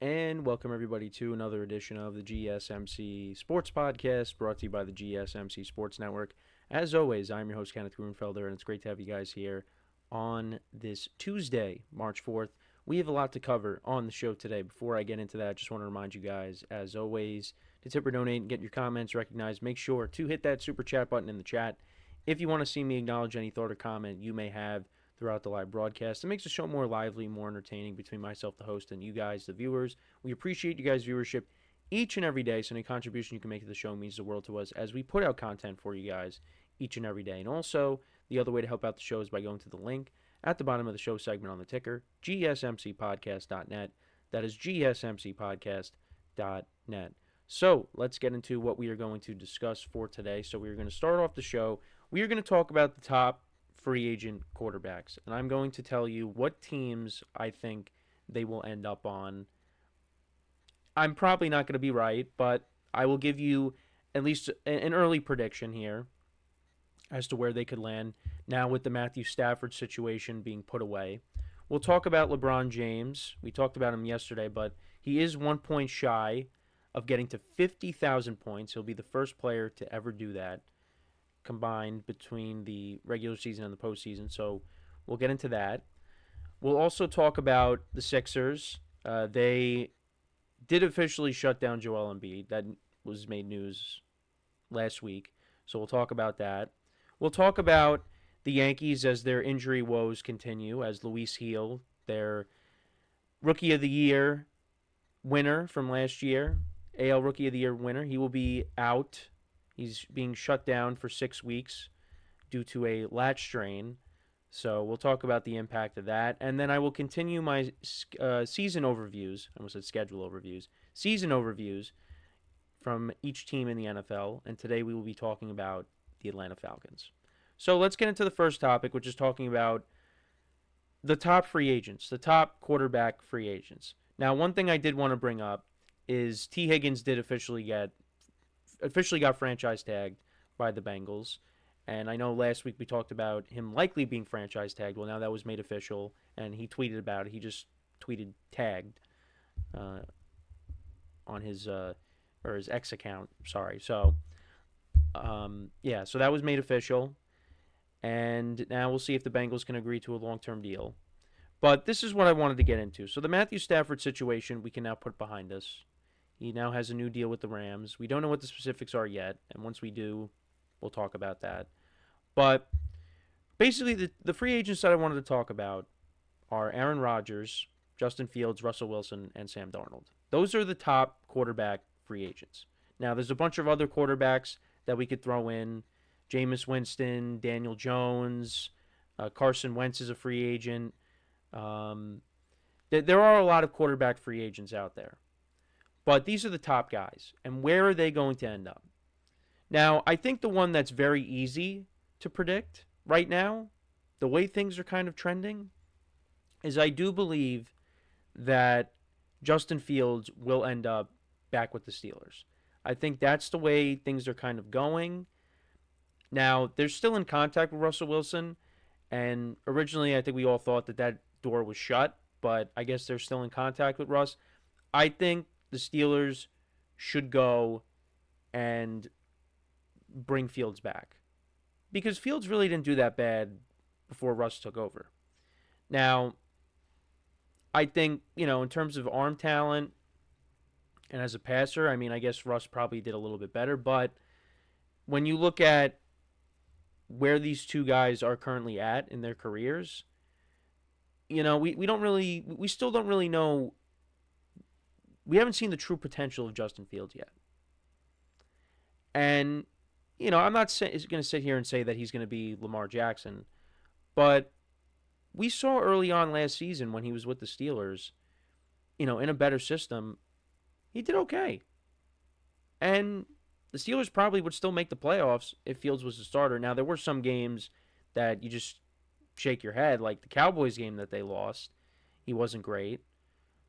And welcome everybody to another edition of the GSMC Sports Podcast brought to you by the GSMC Sports Network. As always, I'm your host, Kenneth Grunfelder, and it's great to have you guys here on this Tuesday, March 4th. We have a lot to cover on the show today. Before I get into that, I just want to remind you guys, as always, to tip or donate and get your comments recognized. Make sure to hit that super chat button in the chat if you want to see me acknowledge any thought or comment you may have throughout the live broadcast. It makes the show more lively, more entertaining between myself, the host, and you guys, the viewers. We appreciate you guys' viewership each and every day, so any contribution you can make to the show means the world to us as we put out content for you guys each and every day. And also, the other way to help out the show is by going to the link at the bottom of the show segment on the ticker, GSMCPodcast.net. That is GSMCPodcast.net. So, let's get into what we are going to discuss for today. So, we are going to start off the show. We are going to talk about the top free agent quarterbacks, and I'm going to tell you what teams I think they will end up on. I'm probably not going to be right, but I will give you at least an early prediction here as to where they could land now with the Matthew Stafford situation being put away. We'll talk about LeBron James. We talked about him yesterday, but he is 1 point shy of getting to 50,000 points. He'll be the first player to ever do that combined between the regular season and the postseason. So we'll get into that. We'll also talk about the Sixers. They did officially shut down Joel Embiid. That was made news last week. So we'll talk about that. We'll talk about the Yankees as their injury woes continue, as Luis Gil, their Rookie of the Year winner from last year, AL Rookie of the Year winner, he will be out. He's being shut down for 6 weeks due to a lat strain. So we'll talk about the impact of that. And then I will continue my season overviews. I almost said schedule overviews. Season overviews from each team in the NFL. And today we will be talking about the Atlanta Falcons. So let's get into the first topic, which is talking about the top free agents, the top quarterback free agents. Now, one thing I did want to bring up is T. Higgins did officially got franchise tagged by the Bengals. And I know last week we talked about him likely being franchise tagged. Well, now that was made official, and he tweeted about it. He just tweeted tagged on his or his X account. Sorry. So so that was made official, and now we'll see if the Bengals can agree to a long-term deal. But this is what I wanted to get into. So the Matthew Stafford situation we can now put behind us. He now has a new deal with the Rams. We don't know what the specifics are yet, and once we do, we'll talk about that. But basically, the free agents that I wanted to talk about are Aaron Rodgers, Justin Fields, Russell Wilson, and Sam Darnold. Those are the top quarterback free agents. Now, there's a bunch of other quarterbacks that we could throw in. Jameis Winston, Daniel Jones, Carson Wentz is a free agent. There are a lot of quarterback free agents out there. But these are the top guys. And where are they going to end up? Now, I think the one that's very easy to predict right now, the way things are kind of trending, is I do believe that Justin Fields will end up back with the Steelers. I think that's the way things are kind of going. Now, they're still in contact with Russell Wilson, and originally I think we all thought that door was shut, but I guess they're still in contact with Russ. I think the Steelers should go and bring Fields back, because Fields really didn't do that bad before Russ took over. Now, I think, in terms of arm talent and as a passer, I mean, I guess Russ probably did a little bit better, but when you look at where these two guys are currently at in their careers, we still don't really know. We haven't seen the true potential of Justin Fields yet. And, I'm not going to sit here and say that he's going to be Lamar Jackson, but we saw early on last season when he was with the Steelers, in a better system, he did okay. And the Steelers probably would still make the playoffs if Fields was the starter. Now, there were some games that you just shake your head, like the Cowboys game that they lost. He wasn't great.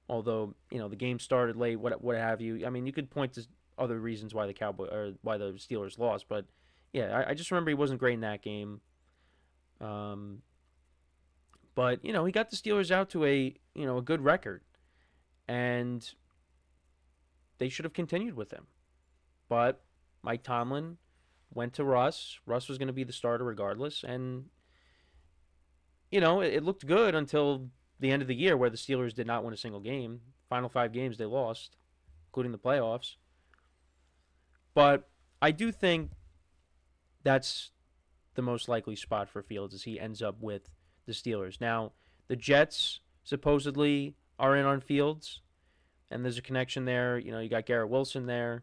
Although, the game started late, what have you. I mean, you could point to other reasons why the Steelers lost, but yeah, I just remember he wasn't great in that game. But he got the Steelers out to a good record, and they should have continued with him. But Mike Tomlin went to Russ. Russ was going to be the starter regardless, and it looked good until the end of the year, where the Steelers did not win a single game. Final 5 games they lost, including the playoffs. But I do think that's the most likely spot for Fields, is he ends up with the Steelers. Now, the Jets supposedly are in on Fields, and there's a connection there. You got Garrett Wilson there.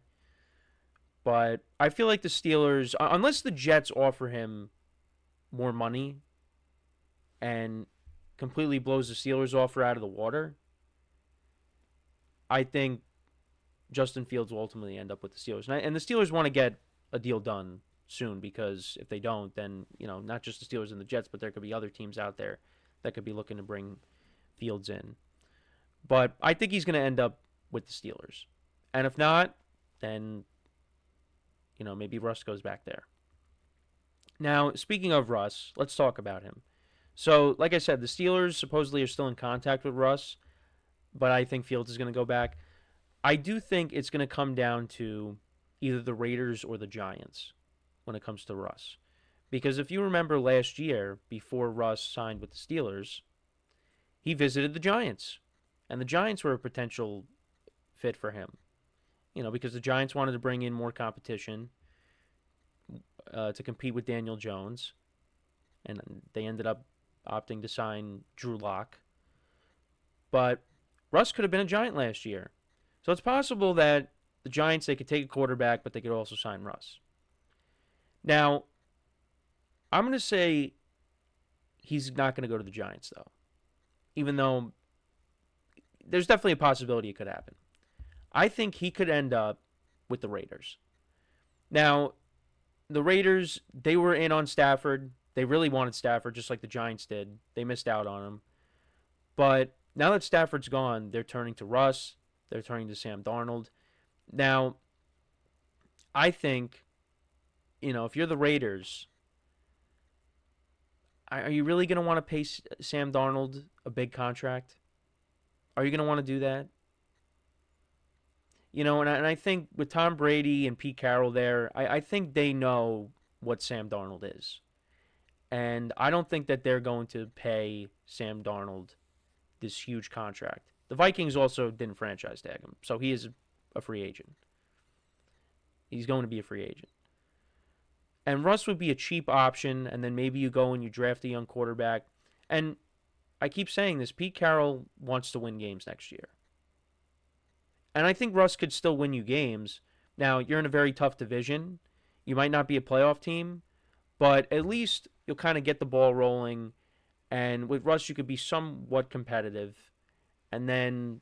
But I feel like the Steelers, unless the Jets offer him more money and completely blows the Steelers' offer out of the water, I think Justin Fields will ultimately end up with the Steelers. And the Steelers want to get a deal done soon, because if they don't, then, not just the Steelers and the Jets, but there could be other teams out there that could be looking to bring Fields in. But I think he's going to end up with the Steelers. And if not, then, maybe Russ goes back there. Now, speaking of Russ, let's talk about him. So, like I said, the Steelers supposedly are still in contact with Russ, but I think Fields is going to go back. I do think it's going to come down to either the Raiders or the Giants when it comes to Russ. Because if you remember last year, before Russ signed with the Steelers, he visited the Giants. And the Giants were a potential fit for him. Because the Giants wanted to bring in more competition to compete with Daniel Jones. And they ended up opting to sign Drew Lock. But Russ could have been a Giant last year. So it's possible that the Giants, they could take a quarterback, but they could also sign Russ. Now, I'm going to say he's not going to go to the Giants, though. Even though there's definitely a possibility it could happen. I think he could end up with the Raiders. Now, the Raiders, they were in on Stafford. They really wanted Stafford, just like the Giants did. They missed out on him. But now that Stafford's gone, they're turning to Russ. They're turning to Sam Darnold. Now, I think, if you're the Raiders, are you really going to want to pay Sam Darnold a big contract? Are you going to want to do that? And I think with Tom Brady and Pete Carroll there, I think they know what Sam Darnold is. And I don't think that they're going to pay Sam Darnold this huge contract. The Vikings also didn't franchise tag him, so he is a free agent. He's going to be a free agent. And Russ would be a cheap option, and then maybe you go and you draft a young quarterback. And I keep saying this, Pete Carroll wants to win games next year. And I think Russ could still win you games. Now, you're in a very tough division. You might not be a playoff team, but at least you'll kind of get the ball rolling. And with Russ, you could be somewhat competitive. And then,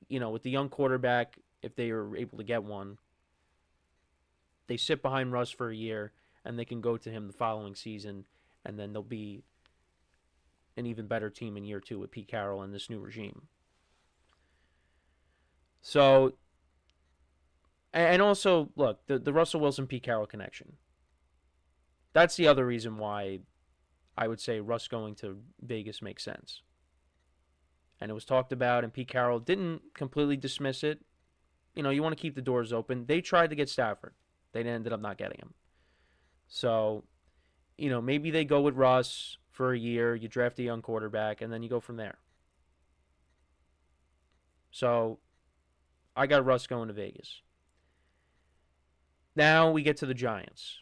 with the young quarterback, if they are able to get one, they sit behind Russ for a year, and they can go to him the following season, and then they'll be an even better team in year 2 with Pete Carroll and this new regime. So, and also, look, the Russell Wilson-Pete Carroll connection. That's the other reason why I would say Russ going to Vegas makes sense. And it was talked about, and Pete Carroll didn't completely dismiss it. You want to keep the doors open. They tried to get Stafford. They ended up not getting him. So, maybe they go with Russ for a year, you draft a young quarterback, and then you go from there. So, I got Russ going to Vegas. Now we get to the Giants.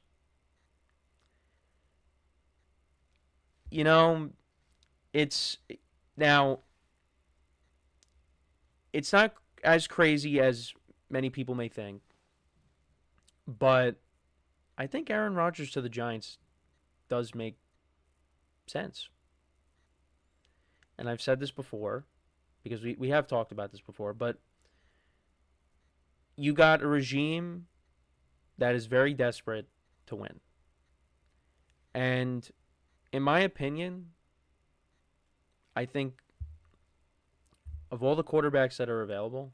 It's not as crazy as many people may think, but I think Aaron Rodgers to the Giants does make sense. And I've said this before, because we have talked about this before, but you got a regime that is very desperate to win. And in my opinion, I think of all the quarterbacks that are available,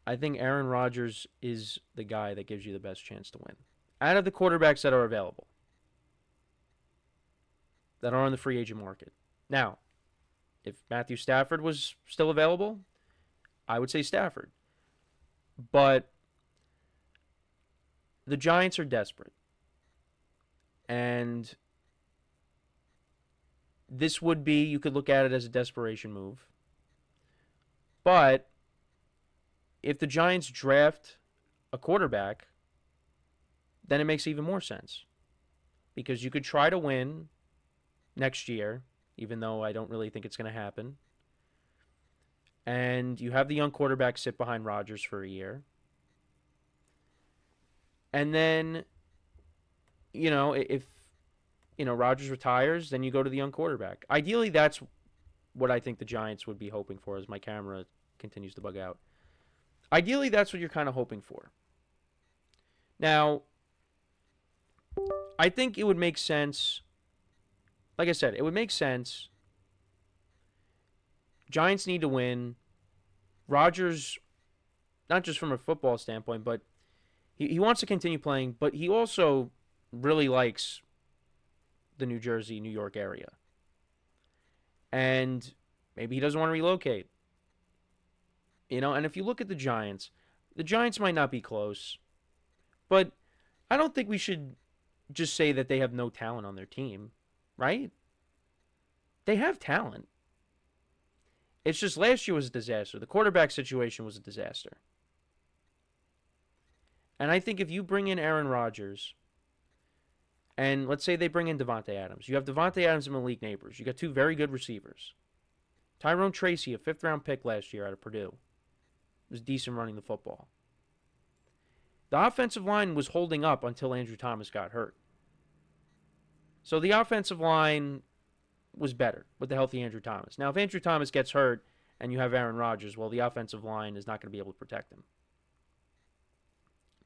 I think Aaron Rodgers is the guy that gives you the best chance to win. Out of the quarterbacks that are available, that are on the free agent market. Now, if Matthew Stafford was still available, I would say Stafford. But the Giants are desperate. And this would be, you could look at it as a desperation move. But if the Giants draft a quarterback, then it makes even more sense. Because you could try to win next year, even though I don't really think it's going to happen. And you have the young quarterback sit behind Rodgers for a year. And then, if Rodgers retires, then you go to the young quarterback. Ideally, that's what I think the Giants would be hoping for, as my camera continues to bug out. Ideally, that's what you're kind of hoping for. Now, I think it would make sense. Like I said, it would make sense. Giants need to win. Rodgers, not just from a football standpoint, but he wants to continue playing, but he also really likes the New Jersey, New York area. And maybe he doesn't want to relocate. And if you look at the Giants might not be close, but I don't think we should just say that they have no talent on their team, right? They have talent. It's just last year was a disaster. The quarterback situation was a disaster. And I think if you bring in Aaron Rodgers, and let's say they bring in Devontae Adams. You have Devontae Adams and Malik Neighbors. You got two very good receivers. Tyrone Tracy, a 5th-round pick last year out of Purdue, was decent running the football. The offensive line was holding up until Andrew Thomas got hurt. So the offensive line was better with the healthy Andrew Thomas. Now, if Andrew Thomas gets hurt and you have Aaron Rodgers, well, the offensive line is not going to be able to protect him.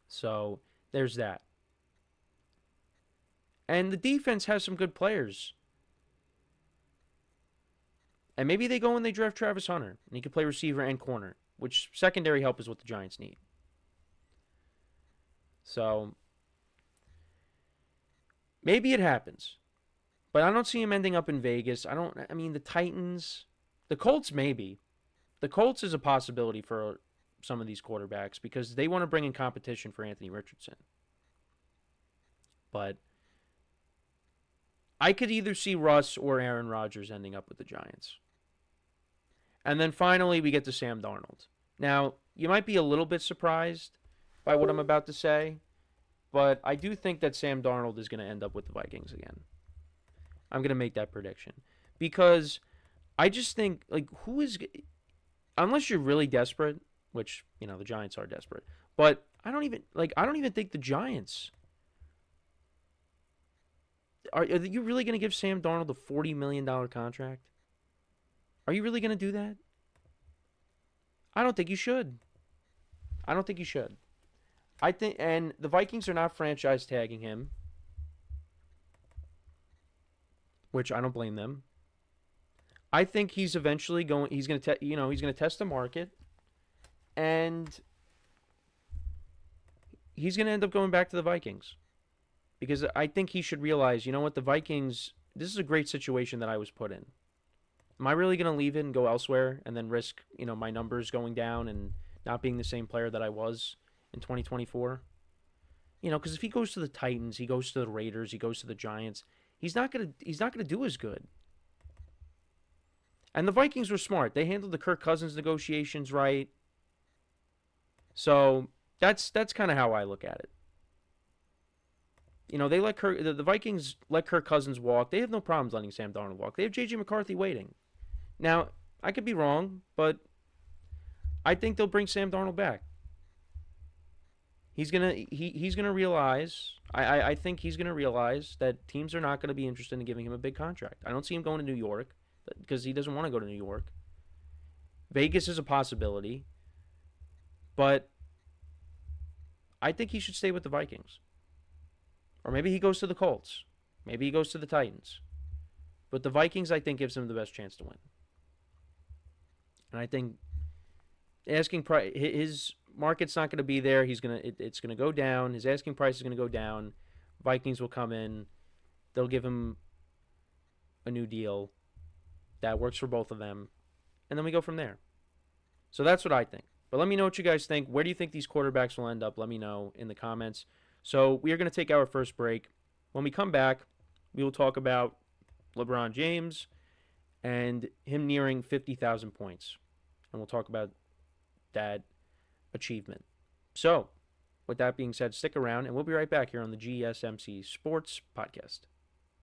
So there's that. And the defense has some good players. And maybe they go and they draft Travis Hunter, and he can play receiver and corner, which secondary help is what the Giants need. So maybe it happens. But I don't see him ending up in Vegas. The Titans, the Colts maybe. The Colts is a possibility for some of these quarterbacks because they want to bring in competition for Anthony Richardson. But I could either see Russ or Aaron Rodgers ending up with the Giants. And then finally, we get to Sam Darnold. Now, you might be a little bit surprised by what I'm about to say, but I do think that Sam Darnold is going to end up with the Vikings again. I'm going to make that prediction. Because I just think, unless you're really desperate, which, the Giants are desperate, but I don't even think the Giants... Are you really going to give Sam Darnold a $40 million contract? Are you really going to do that? I don't think you should. I think, and the Vikings are not franchise tagging him, which I don't blame them. I think he's eventually going. He's going to test the market, and he's going to end up going back to the Vikings. Because I think he should realize, the Vikings, this is a great situation that I was put in. Am I really going to leave it and go elsewhere and then risk, my numbers going down and not being the same player that I was in 2024? Because if he goes to the Titans, he goes to the Raiders, he goes to the Giants, he's not going to do as good. And the Vikings were smart. They handled the Kirk Cousins negotiations right. So that's kind of how I look at it. They let the Vikings let Kirk Cousins walk. They have no problems letting Sam Darnold walk. They have J.J. McCarthy waiting. Now, I could be wrong, but I think they'll bring Sam Darnold back. He's gonna realize. I think he's gonna realize that teams are not gonna be interested in giving him a big contract. I don't see him going to New York because he doesn't want to go to New York. Vegas is a possibility, but I think he should stay with the Vikings. Or maybe he goes to the Colts. Maybe he goes to the Titans. But the Vikings, I think, gives him the best chance to win. And I think asking price, his market's not going to be there. It's going to go down. His asking price is going to go down. Vikings will come in. They'll give him a new deal that works for both of them. And then we go from there. So that's what I think. But let me know what you guys think. Where do you think these quarterbacks will end up? Let me know in the comments. So we are going to take our first break. When we come back, we will talk about LeBron James and him nearing 50,000 points. And we'll talk about that achievement. So, with that being said, stick around and we'll be right back here on the GSMC Sports Podcast.